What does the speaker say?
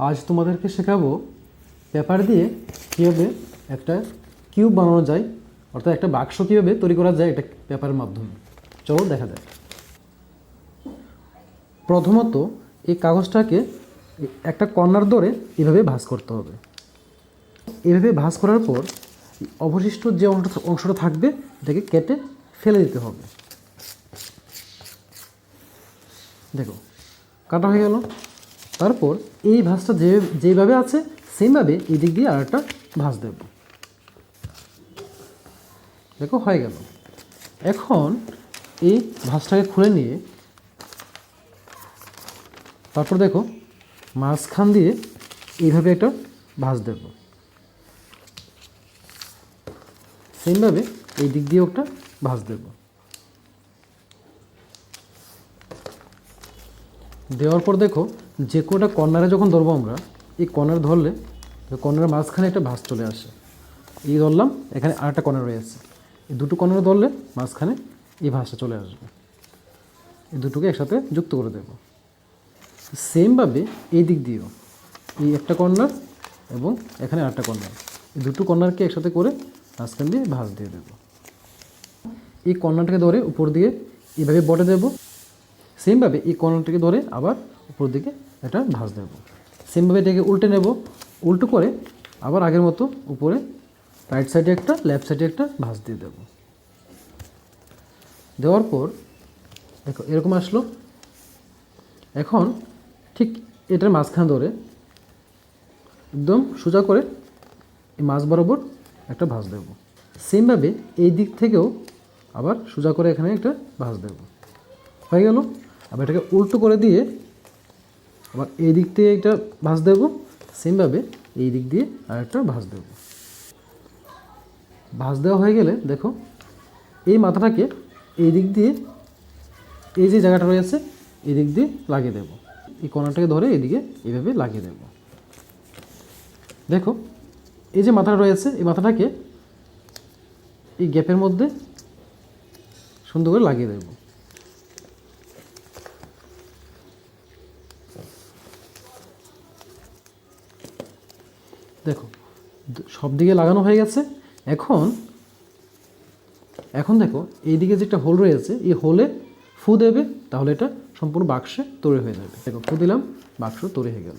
আজ তোমাদেরকে শেখাবো পেপার দিয়ে কীভাবে একটা কিউব বানানো যায়, অর্থাৎ একটা বাক্স কীভাবে তৈরি করা যায় এটা পেপারের মাধ্যমে। চলো দেখা যাক। প্রথমত এই কাগজটাকে একটা কর্নার ধরে এভাবে ভাঁজ করতে হবে। এভাবে ভাঁজ করার পর অবশিষ্ট যে অংশটা থাকবে এটাকে কেটে ফেলে দিতে হবে। দেখো কাটা হয়ে গেল। তারপর এই ভাঁজটা যেভাবে আছে সেমভাবে এই দিক দিয়ে আর একটা ভাঁজ দেব। দেখো হয়ে গেল। এখন এই ভাঁজটাকে খুলে নিয়ে তারপর দেখো মাঝখান দিয়ে এইভাবে একটা ভাঁজ দেব। সেমভাবে এই দিক দিয়েও একটা ভাঁজ দেব। দেওয়ার পর দেখো যে কোনোটা কর্নারে যখন ধরবো আমরা, এই কর্নার ধরলে কর্নারের মাঝখানে একটা ভাঁজ চলে আসে। এই ধরলাম, এখানে আরেকটা কর্নার রয়েছে, এই দুটো কর্নার ধরলে মাঝখানে এই ভাঁজটা চলে আসবে। এই দুটোকে একসাথে যুক্ত করে দেব। সেমভাবে এই দিক দিয়েও এই একটা কর্নার এবং এখানে আরেকটা কর্নার, এই দুটো কর্নারকে একসাথে করে মাঝখান দিয়ে ভাঁজ দিয়ে দেব। এই কর্নারটাকে ধরে উপর দিকে এইভাবে বটে দেব। সেমভাবে এই কর্নারটাকে ধরে আবার উপর দিকে একটা ভাঁজ দেব। সেমভাবে এটাকে উল্টে নেব, উল্টো করে আবার আগের মতো উপরে রাইট সাইডে একটা লেফট সাইডে একটা ভাঁজ দিয়ে দেব। দেওয়ার পর দেখো এরকম আসলো। এখন ঠিক এটার মাঝখান ধরে একদম সোজা করে এই মাঝ বরাবর একটা ভাঁজ দেব। সেমভাবে এই দিক থেকেও আবার সোজা করে এখানে একটা ভাঁজ দেব। হয়ে গেল। আবার এটাকে উল্টো করে দিয়ে আবার এই দিক থেকে একটা ভাঁজ দেব। সেমভাবে এই দিক দিয়ে আর একটা ভাঁজ দেব। ভাঁজ দেওয়া হয়ে গেলে দেখো এই মাথাটাকে এই দিক দিয়ে এই যে জায়গাটা রয়েছে এই দিক দিয়ে লাগিয়ে দেব। এই কর্নারটাকে ধরে এদিকে এইভাবে লাগিয়ে দেব। দেখো এই যে মাথাটা রয়েছে এই মাথাটাকে এই গ্যাপের মধ্যে সুন্দর করে লাগিয়ে দেব। দেখো সব দিকে লাগানো হয়ে গেছে। এখন দেখো এইদিকে যে একটা হোল রয়েছে এই হোলে ফু দেবে, তাহলে এটা সম্পূর্ণ বাক্সে তৈরি হয়ে যাবে। দেখো ফু দিলাম, বাক্স তৈরি হয়ে গেল।